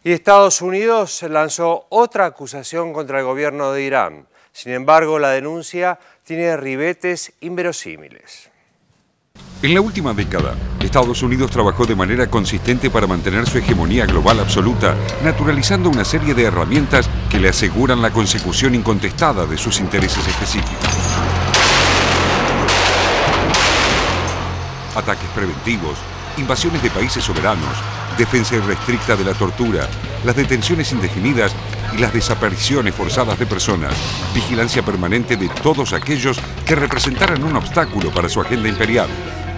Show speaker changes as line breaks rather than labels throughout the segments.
Y Estados Unidos lanzó otra acusación contra el gobierno de Irán. Sin embargo, la denuncia tiene ribetes inverosímiles.
En la última década, Estados Unidos trabajó de manera consistente para mantener su hegemonía global absoluta, naturalizando una serie de herramientas que le aseguran la consecución incontestada de sus intereses específicos. Ataques preventivos, invasiones de países soberanos, defensa irrestricta de la tortura, las detenciones indefinidas y las desapariciones forzadas de personas, vigilancia permanente de todos aquellos que representaran un obstáculo para su agenda imperial,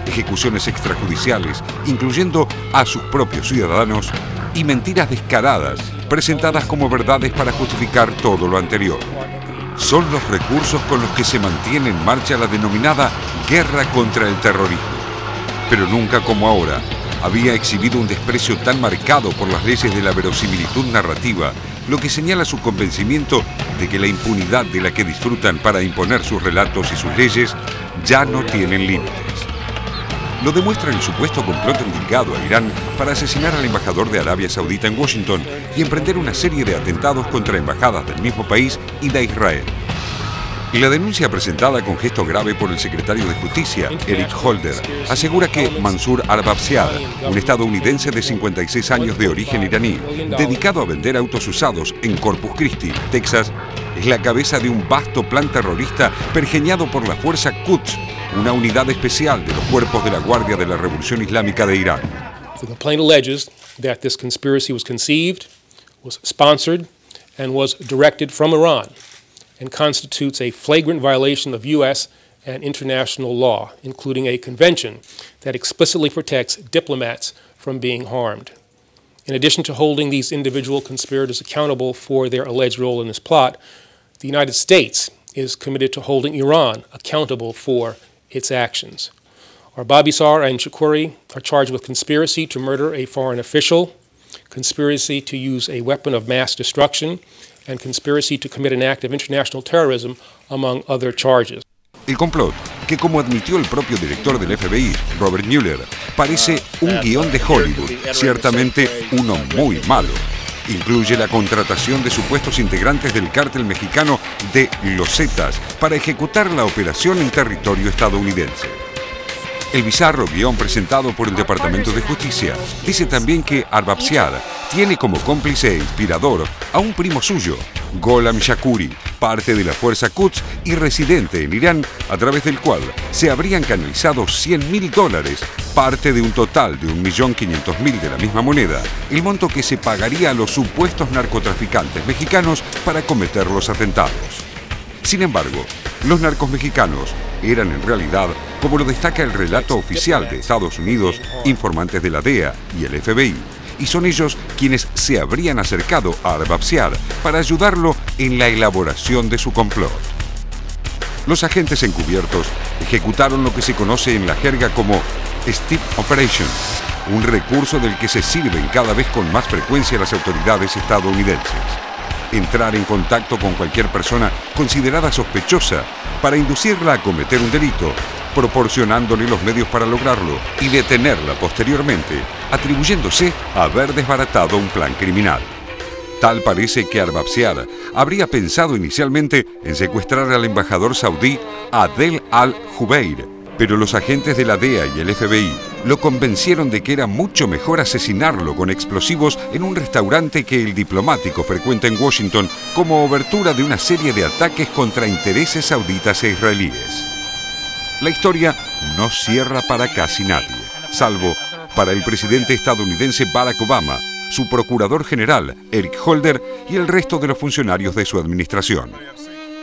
ejecuciones extrajudiciales, incluyendo a sus propios ciudadanos, y mentiras descaradas, presentadas como verdades para justificar todo lo anterior. Son los recursos con los que se mantiene en marcha la denominada guerra contra el terrorismo. Pero nunca como ahora había exhibido un desprecio tan marcado por las leyes de la verosimilitud narrativa, lo que señala su convencimiento de que la impunidad de la que disfrutan para imponer sus relatos y sus leyes ya no tienen límites. Lo demuestra el supuesto complot endilgado a Irán para asesinar al embajador de Arabia Saudita en Washington y emprender una serie de atentados contra embajadas del mismo país y de Israel. Y la denuncia presentada con gesto grave por el secretario de Justicia, Eric Holder, asegura que Mansour al-Babsiar, un estadounidense de 56 años de origen iraní, dedicado a vender autos usados en Corpus Christi, Texas, es la cabeza de un vasto plan terrorista pergeñado por la Fuerza Quds, una unidad especial de los cuerpos de la Guardia de la Revolución Islámica de Irán.
The complaint alleges that this conspiracy was conceived, was sponsored, and was directed from Iran, and constitutes a flagrant violation of U.S. and international law, including a convention that explicitly protects diplomats from being harmed. In addition to holding these individual conspirators accountable for their alleged role in this plot, the United States is committed to holding Iran accountable for its actions. Al-Babsiar and Shukuri are charged with conspiracy to murder a foreign official, conspiracy to use a weapon of mass destruction, and conspiracy to commit an act of international terrorism, among other charges.
El complot, que como admitió el propio director del FBI, Robert Mueller, parece un guión de Hollywood, ciertamente uno muy malo. Incluye la contratación de supuestos integrantes del cártel mexicano de Los Zetas para ejecutar la operación en territorio estadounidense. El bizarro guión presentado por el Departamento de Justicia dice también que al-Babsiar tiene como cómplice e inspirador a un primo suyo, Gholam Shukuri, parte de la Fuerza Quds y residente en Irán, a través del cual se habrían canalizado $100.000, parte de un total de 1.500.000 de la misma moneda, el monto que se pagaría a los supuestos narcotraficantes mexicanos para cometer los atentados. Sin embargo, los narcos mexicanos eran en realidad, como lo destaca el relato oficial de Estados Unidos, informantes de la DEA y el FBI, y son ellos quienes se habrían acercado a al-Babsiar para ayudarlo en la elaboración de su complot. Los agentes encubiertos ejecutaron lo que se conoce en la jerga como Steep Operation, un recurso del que se sirven cada vez con más frecuencia las autoridades estadounidenses. Entrar en contacto con cualquier persona considerada sospechosa para inducirla a cometer un delito, proporcionándole los medios para lograrlo y detenerla posteriormente, atribuyéndose a haber desbaratado un plan criminal. Tal parece que al-Babsiar habría pensado inicialmente en secuestrar al embajador saudí Adel al-Jubeir, pero los agentes de la DEA y el FBI lo convencieron de que era mucho mejor asesinarlo con explosivos en un restaurante que el diplomático frecuenta en Washington como obertura de una serie de ataques contra intereses sauditas e israelíes. La historia no cierra para casi nadie, salvo para el presidente estadounidense Barack Obama, su procurador general, Eric Holder, y el resto de los funcionarios de su administración.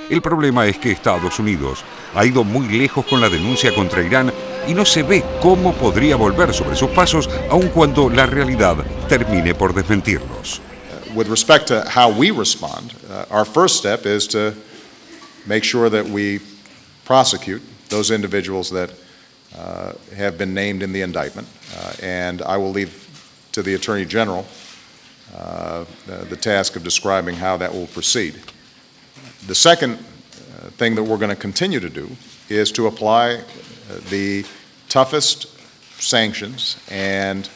El problema es que Estados Unidos ha ido muy lejos con la denuncia contra Irán y no se ve cómo podría volver sobre sus pasos, aun cuando la realidad termine por desmentirlos.
With respect to how we respond, our first step is to make sure that we prosecute those individuals that have been named in the indictment, and I will leave to the Attorney General the task of describing how that will proceed. The second thing that we're going to continue to do is to apply the toughest sanctions and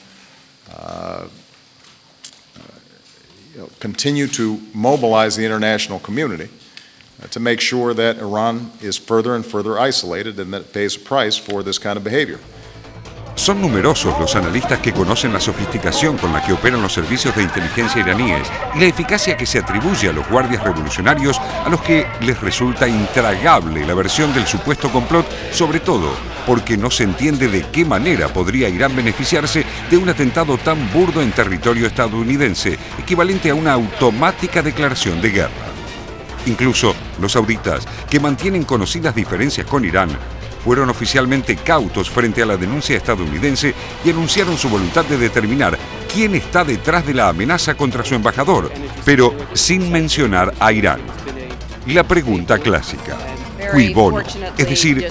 continue to mobilize the international community to make sure that Iran is further and further isolated and that it pays a price for this kind of behavior.
Son numerosos los analistas que conocen la sofisticación con la que operan los servicios de inteligencia iraníes y la eficacia que se atribuye a los guardias revolucionarios, a los que les resulta intragable la versión del supuesto complot, sobre todo porque no se entiende de qué manera podría Irán beneficiarse de un atentado tan burdo en territorio estadounidense, equivalente a una automática declaración de guerra. Incluso los sauditas, que mantienen conocidas diferencias con Irán, fueron oficialmente cautos frente a la denuncia estadounidense y anunciaron su voluntad de determinar quién está detrás de la amenaza contra su embajador, pero sin mencionar a Irán. La pregunta clásica: ¿cui bono? Es decir,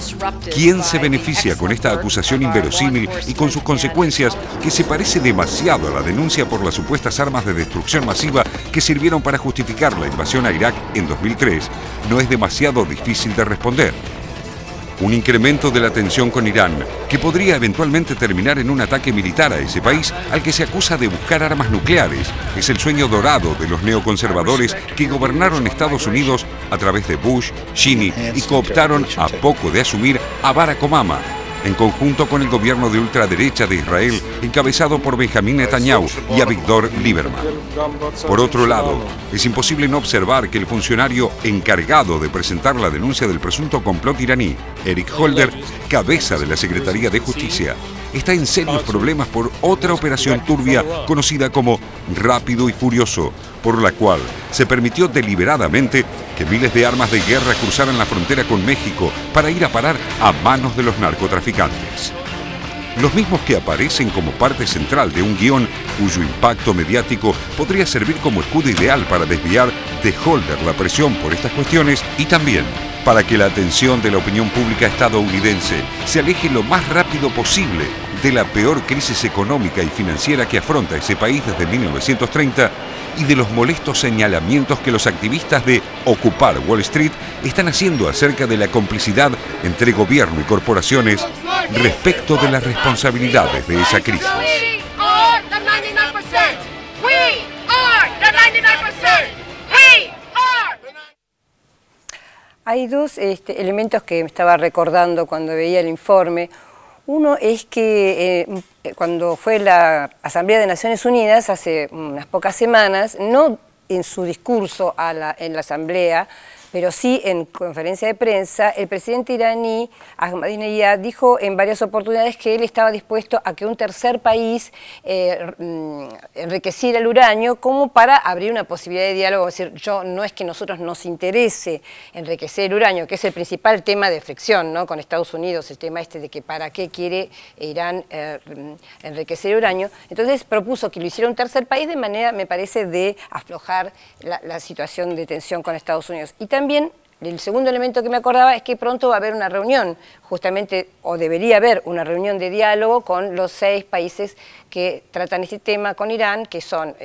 ¿quién se beneficia con esta acusación inverosímil y con sus consecuencias que se parece demasiado a la denuncia por las supuestas armas de destrucción masiva que sirvieron para justificar la invasión a Irak en 2003? No es demasiado difícil de responder. Un incremento de la tensión con Irán, que podría eventualmente terminar en un ataque militar a ese país al que se acusa de buscar armas nucleares, es el sueño dorado de los neoconservadores que gobernaron Estados Unidos a través de Bush, Cheney y cooptaron a poco de asumir a Barack Obama, en conjunto con el gobierno de ultraderecha de Israel, encabezado por Benjamín Netanyahu y Avigdor Lieberman. Por otro lado, es imposible no observar que el funcionario encargado de presentar la denuncia del presunto complot iraní, Eric Holder, cabeza de la Secretaría de Justicia, está en serios problemas por otra operación turbia conocida como Rápido y Furioso, por la cual se permitió deliberadamente que miles de armas de guerra cruzaran la frontera con México para ir a parar a manos de los narcotraficantes. Los mismos que aparecen como parte central de un guión cuyo impacto mediático podría servir como escudo ideal para desviar de Holder la presión por estas cuestiones y también para que la atención de la opinión pública estadounidense se aleje lo más rápido posible de la peor crisis económica y financiera que afronta ese país desde 1930 y de los molestos señalamientos que los activistas de Ocupar Wall Street están haciendo acerca de la complicidad entre gobierno y corporaciones respecto de las responsabilidades de esa crisis.
Hay dos elementos que me estaba recordando cuando veía el informe. Uno es que cuando fue la Asamblea de Naciones Unidas, hace unas pocas semanas, no en su discurso en la Asamblea, pero sí en conferencia de prensa, el presidente iraní, Ahmadinejad, dijo en varias oportunidades que él estaba dispuesto a que un tercer país enriqueciera el uranio como para abrir una posibilidad de diálogo. Es decir, no es que a nosotros nos interese enriquecer el uranio, que es el principal tema de fricción, ¿no?, con Estados Unidos, el tema de que para qué quiere Irán enriquecer el uranio. Entonces propuso que lo hiciera un tercer país de manera, me parece, de aflojar la situación de tensión con Estados Unidos. Y también el segundo elemento que me acordaba es que pronto va a haber una reunión, justamente, o debería haber una reunión de diálogo con los 6 países que tratan este tema con Irán, que son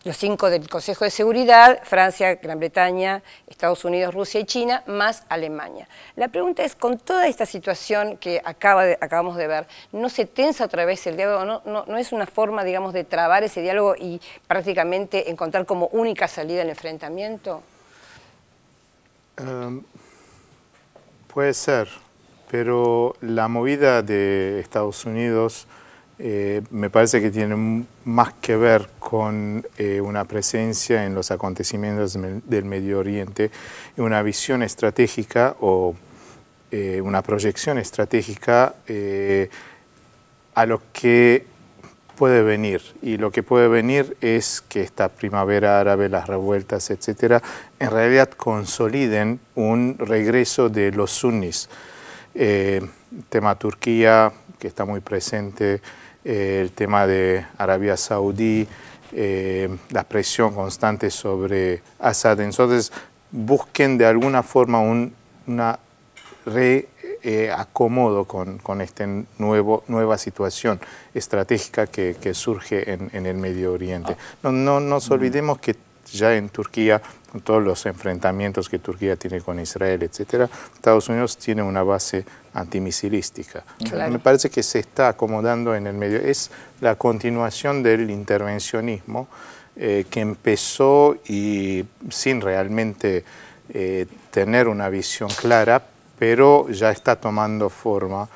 los 5 del Consejo de Seguridad: Francia, Gran Bretaña, Estados Unidos, Rusia y China, más Alemania. La pregunta es, con toda esta situación que acabamos de ver, ¿no se tensa otra vez el diálogo? ¿No es una forma, digamos, de trabar ese diálogo y prácticamente encontrar como única salida el enfrentamiento?
Puede ser, pero la movida de Estados Unidos me parece que tiene más que ver con una presencia en los acontecimientos del Medio Oriente, una visión estratégica o una proyección estratégica a lo que puede venir, y lo que puede venir es que esta primavera árabe, las revueltas, etcétera, en realidad consoliden un regreso de los sunnis. El tema Turquía, que está muy presente, el tema de Arabia Saudí, la presión constante sobre Assad. Entonces busquen de alguna forma una acomodo con esta nueva situación estratégica que surge en el Medio Oriente. No nos olvidemos que ya en Turquía, con todos los enfrentamientos que Turquía tiene con Israel, etcétera, Estados Unidos tiene una base antimisilística.
Claro.
Me parece que se está acomodando en el medio. Es la continuación del intervencionismo que empezó y sin realmente tener una visión clara, pero ya está tomando forma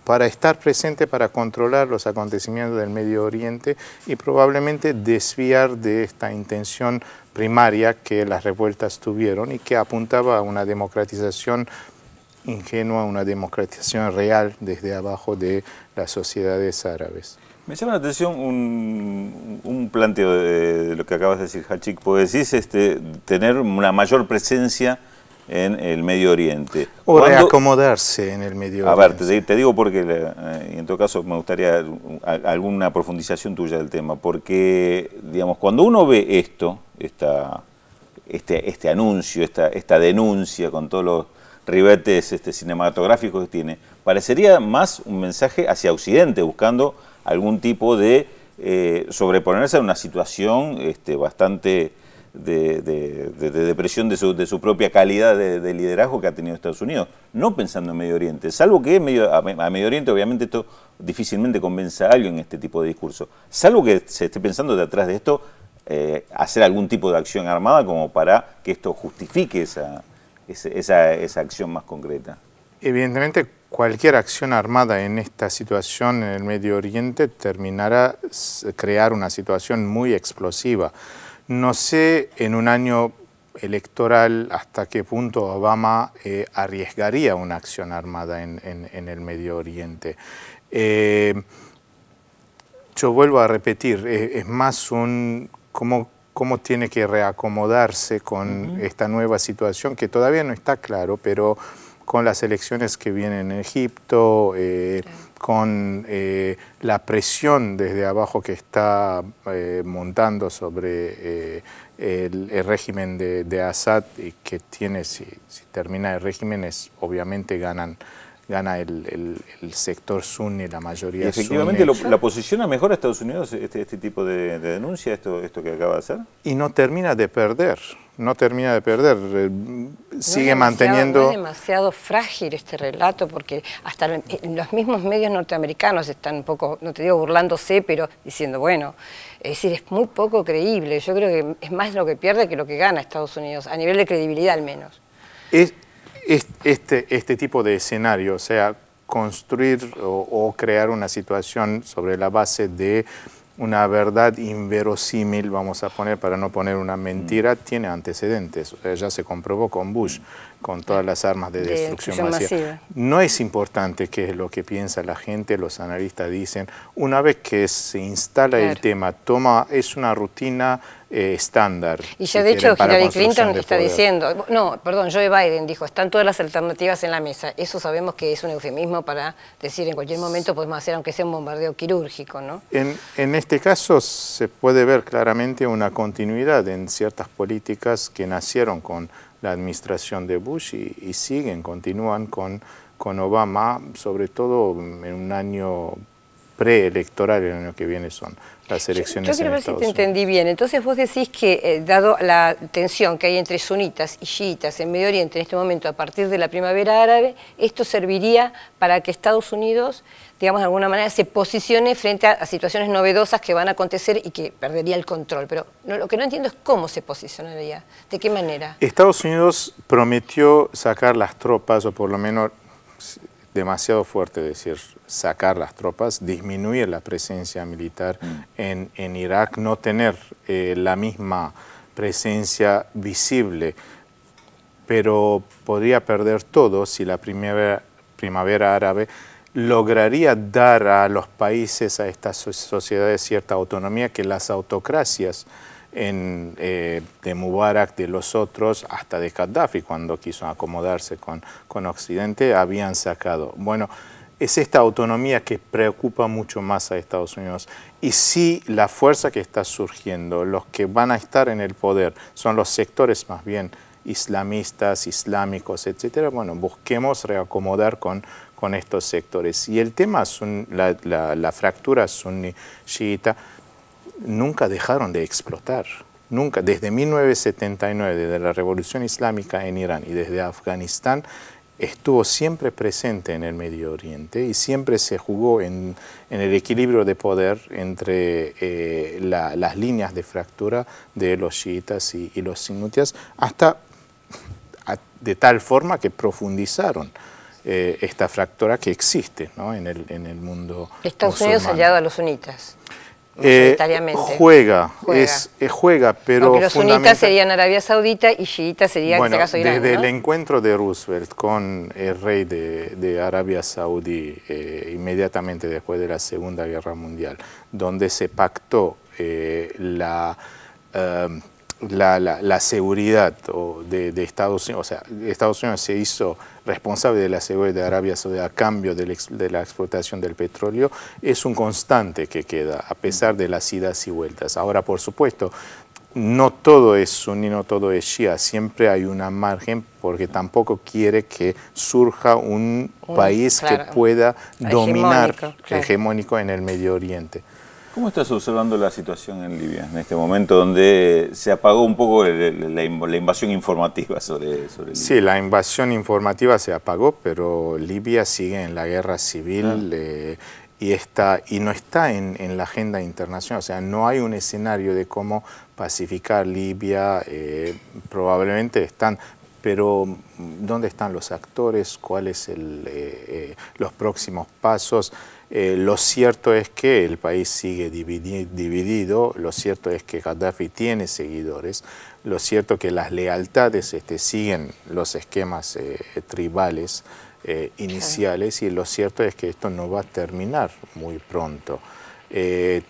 para estar presente, para controlar los acontecimientos del Medio Oriente y probablemente desviar de esta intención primaria que las revueltas tuvieron y que apuntaba a una democratización ingenua, una democratización real desde abajo de las sociedades árabes.
Me llama la atención un planteo de lo que acabas de decir, Hachik, porque decís tener una mayor presencia en el Medio Oriente.
O reacomodarse en el Medio Oriente.
A ver, te digo porque, y en todo caso me gustaría alguna profundización tuya del tema, porque, digamos, cuando uno ve este anuncio, esta denuncia con todos los ribetes cinematográficos que tiene, parecería más un mensaje hacia Occidente, buscando algún tipo de sobreponerse a una situación bastante de depresión de su propia calidad de liderazgo que ha tenido Estados Unidos, no pensando en Medio Oriente, salvo que a Medio Oriente obviamente esto difícilmente convence a alguien en este tipo de discurso, salvo que se esté pensando detrás de esto hacer algún tipo de acción armada como para que esto justifique esa acción más concreta.
Evidentemente, cualquier acción armada en esta situación en el Medio Oriente terminará crear una situación muy explosiva. No sé en un año electoral hasta qué punto Obama arriesgaría una acción armada en el Medio Oriente. Yo vuelvo a repetir, es más cómo tiene que reacomodarse con esta nueva situación que todavía no está claro, pero con las elecciones que vienen en Egipto, con la presión desde abajo que está montando sobre el régimen de Assad, y que tiene, si termina el régimen, obviamente gana el sector sunni, la mayoría sunni.
Efectivamente, ¿la posiciona mejor a Estados Unidos este tipo de denuncia, esto que acaba de hacer?
Y no termina de perder. Sigue manteniendo...
No es demasiado frágil este relato, porque hasta los mismos medios norteamericanos están un poco, no te digo burlándose, pero diciendo, bueno, es decir, es muy poco creíble. Yo creo que es más lo que pierde que lo que gana Estados Unidos, a nivel de credibilidad al menos. Este
tipo de escenario, o sea, construir o crear una situación sobre la base de una verdad inverosímil, vamos a poner, para no poner una mentira, tiene antecedentes. O sea, ya se comprobó con Bush, con todas las armas de destrucción masiva. No es importante qué es lo que piensa la gente, los analistas dicen, una vez que se instala el tema, es una rutina estándar.
Y ya de hecho Hillary Clinton está diciendo, Joe Biden dijo, están todas las alternativas en la mesa. Eso sabemos que es un eufemismo para decir en cualquier momento podemos hacer, aunque sea un bombardeo quirúrgico, ¿no?
En este caso se puede ver claramente una continuidad en ciertas políticas que nacieron con la administración de Bush y continúan con Obama, sobre todo en un año preelectoral, el año que viene son las elecciones.
Yo quiero ver si te entendí bien. Entonces vos decís que, dado la tensión que hay entre sunitas y chiitas en Medio Oriente en este momento, a partir de la primavera árabe, esto serviría para que Estados Unidos, digamos de alguna manera, se posicione frente a situaciones novedosas que van a acontecer y que perdería el control. Pero lo que no entiendo es cómo se posicionaría, de qué manera.
Estados Unidos prometió sacar las tropas, o por lo menos... demasiado fuerte decir sacar las tropas, disminuir la presencia militar en Irak, no tener la misma presencia visible, pero podría perder todo si la primavera árabe lograría dar a los países, a estas sociedades, cierta autonomía que las autocracias de Mubarak, de los otros, hasta de Gaddafi, cuando quiso acomodarse con Occidente, habían sacado. Bueno, es esta autonomía que preocupa mucho más a Estados Unidos. Y si la fuerza que está surgiendo, los que van a estar en el poder, son los sectores más bien islamistas, islámicos, etcétera, bueno, busquemos reacomodar con estos sectores. Y el tema, la fractura sunni-chiita, nunca dejaron de explotar. Nunca, desde 1979, desde la Revolución Islámica en Irán y desde Afganistán, estuvo siempre presente en el Medio Oriente y siempre se jugó en el equilibrio de poder entre las líneas de fractura de los chiitas y los sunnitas, hasta de tal forma que profundizaron esta fractura que existe, ¿no?, en el mundo
Estados Unidos aliado a los sunitas.
Juega, pero
porque los sunitas serían Arabia Saudita y chiitas serían,
bueno,
en este caso, Irán,
desde
¿no?
el encuentro de Roosevelt con el rey de Arabia Saudí inmediatamente después de la Segunda Guerra Mundial, donde se pactó la seguridad de Estados Unidos, o sea, Estados Unidos se hizo responsable de la seguridad de Arabia Saudí a cambio de la explotación del petróleo, es un constante que queda, a pesar de las idas y vueltas. Ahora, por supuesto, no todo es suní, no todo es shia, siempre hay una margen porque tampoco quiere que surja un país que pueda dominar, hegemónico en el Medio Oriente.
¿Cómo estás observando la situación en Libia en este momento donde se apagó un poco la invasión informativa sobre Libia?
Sí, la invasión informativa se apagó, pero Libia sigue en la guerra civil y no está en la agenda internacional. O sea, no hay un escenario de cómo pacificar Libia. Probablemente están... Pero, ¿dónde están los actores? ¿Cuáles son los próximos pasos? Lo cierto es que el país sigue dividido, lo cierto es que Gaddafi tiene seguidores, lo cierto es que las lealtades siguen los esquemas tribales iniciales, y lo cierto es que esto no va a terminar muy pronto.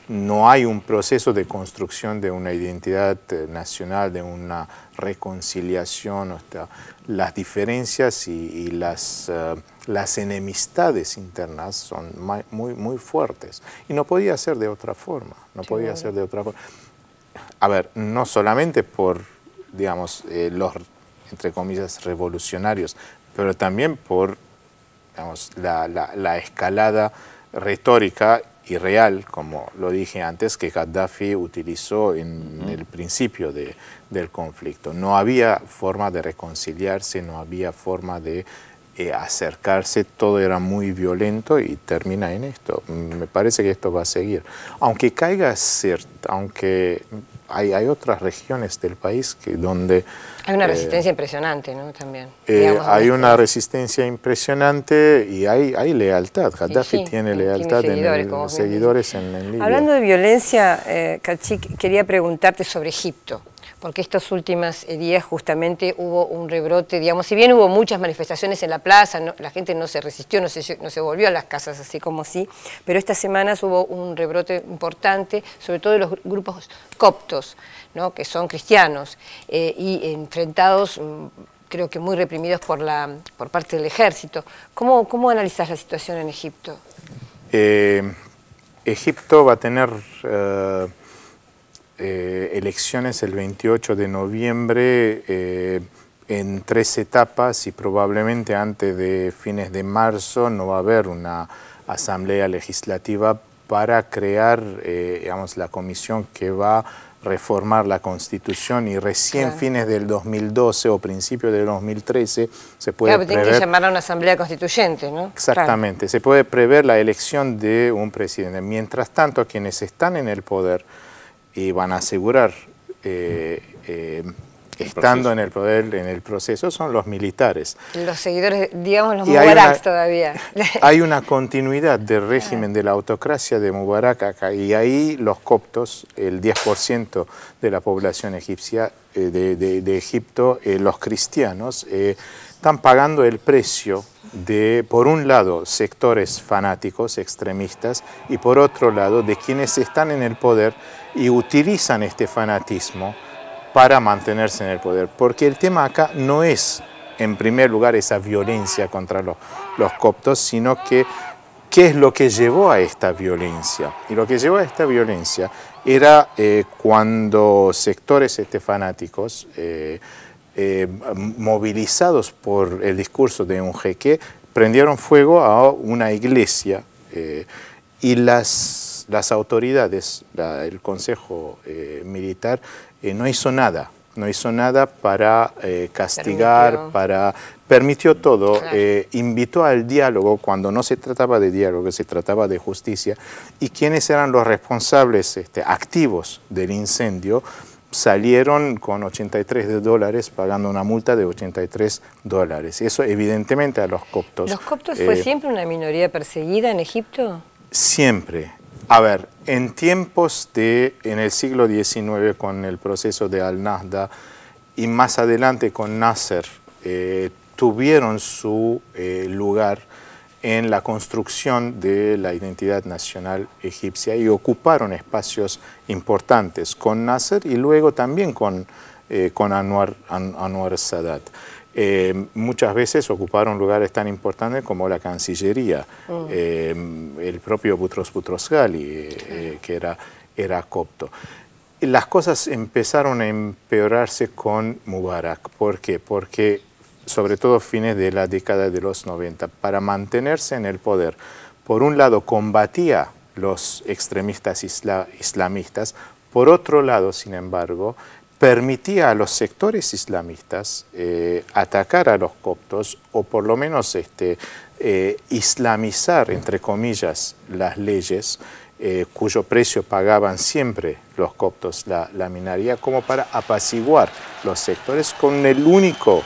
No hay un proceso de construcción de una identidad nacional, de una reconciliación. Las diferencias y las enemistades internas son muy fuertes. Y no podía ser de otra forma. No podía ser de otra forma. A ver, no solamente por, digamos, los, entre comillas, revolucionarios, pero también por, digamos, la escalada retórica y real, como lo dije antes, que Gaddafi utilizó en el principio del conflicto. No había forma de reconciliarse, no había forma de acercarse, todo era muy violento y termina en esto. Me parece que esto va a seguir. Aunque caiga cierto, aunque hay otras regiones del país donde...
Hay una resistencia impresionante, ¿no? También.
Hay una resistencia impresionante y hay lealtad. Gaddafi tiene lealtad en los seguidores en Libia.
Hablando de violencia, Kachik, quería preguntarte sobre Egipto, porque estos últimos días justamente hubo un rebrote, digamos, si bien hubo muchas manifestaciones en la plaza, la gente no se resistió, no se volvió a las casas así como sí, pero estas semanas hubo un rebrote importante, sobre todo de los grupos coptos, ¿no?, que son cristianos, y enfrentados, creo que muy reprimidos por parte del ejército. ¿Cómo analizás la situación en Egipto?
Egipto va a tener... elecciones el 28 de noviembre en 3 etapas, y probablemente antes de fines de marzo no va a haber una asamblea legislativa para crear, digamos, la comisión que va a reformar la Constitución, y recién fines del 2012 o principios del 2013 se puede prever...
tienen que llamar a una asamblea constituyente, ¿no?
Exactamente, se puede prever la elección de un presidente. Mientras tanto, quienes están en el poder y van a asegurar estando en el poder, en el proceso, son los militares.
Los seguidores, digamos, los Mubarak todavía.
Hay una continuidad del régimen de la autocracia de Mubarak acá, y ahí los coptos, el 10% de la población egipcia, de Egipto, los cristianos, están pagando el precio de, por un lado, sectores fanáticos, extremistas, y por otro lado, de quienes están en el poder y utilizan este fanatismo para mantenerse en el poder. Porque el tema acá no es, en primer lugar, esa violencia contra los coptos, sino que qué es lo que llevó a esta violencia. Y lo que llevó a esta violencia era cuando sectores fanáticos, movilizados por el discurso de un jeque, prendieron fuego a una iglesia, y las las autoridades, el Consejo Militar, no hizo nada. No hizo nada para castigar, permitió todo, claro. Invitó al diálogo cuando no se trataba de diálogo, se trataba de justicia, y quienes eran los responsables activos del incendio salieron con $83 pagando una multa de $83. Eso evidentemente a los coptos.
¿Los coptos fue siempre una minoría perseguida en Egipto?
Siempre. A ver, en tiempos en el siglo XIX con el proceso de Al-Nahda y más adelante con Nasser, tuvieron su lugar en la construcción de la identidad nacional egipcia y ocuparon espacios importantes con Nasser y luego también con Anwar Sadat. Muchas veces ocuparon lugares tan importantes como la Cancillería, el propio Boutros Boutros-Ghali, que era copto. Las cosas empezaron a empeorarse con Mubarak. ¿Por qué? Porque sobre todo fines de la década de los 90, para mantenerse en el poder, por un lado combatía los extremistas islamistas, por otro lado, sin embargo, permitía a los sectores islamistas atacar a los coptos o por lo menos islamizar, entre comillas, las leyes cuyo precio pagaban siempre los coptos, la minoría, como para apaciguar los sectores con el único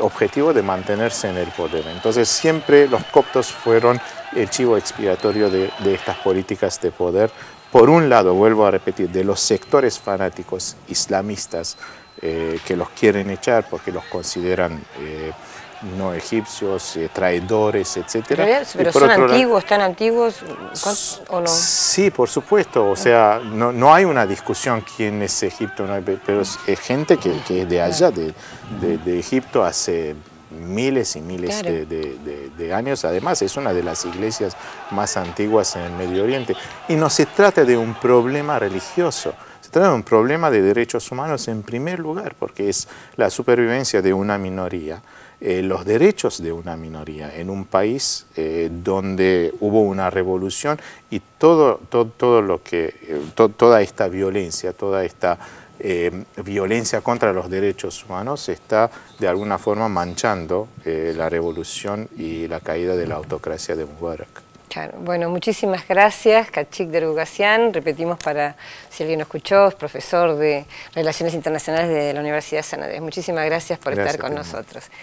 objetivo de mantenerse en el poder. Entonces siempre los coptos fueron el chivo expiatorio de estas políticas de poder. Por un lado, vuelvo a repetir, de los sectores fanáticos islamistas que los quieren echar porque los consideran no egipcios, traidores, etc.
Pero son antiguos, ¿tan antiguos o no?
Sí, por supuesto. O sea, no hay una discusión quién es Egipto, no hay, pero es gente que es de allá, de Egipto hace miles y miles de años. Además, es una de las iglesias más antiguas en el Medio Oriente. Y no se trata de un problema religioso. Se trata de un problema de derechos humanos en primer lugar, porque es la supervivencia de una minoría. Los derechos de una minoría en un país donde hubo una revolución y toda esta violencia, violencia contra los derechos humanos está de alguna forma manchando la revolución y la caída de la autocracia de Mubarak.
Claro. Bueno, muchísimas gracias, Khachik Derougasian. Repetimos para si alguien no escuchó, es profesor de Relaciones Internacionales de la Universidad San Andrés. Muchísimas gracias por estar con nosotros.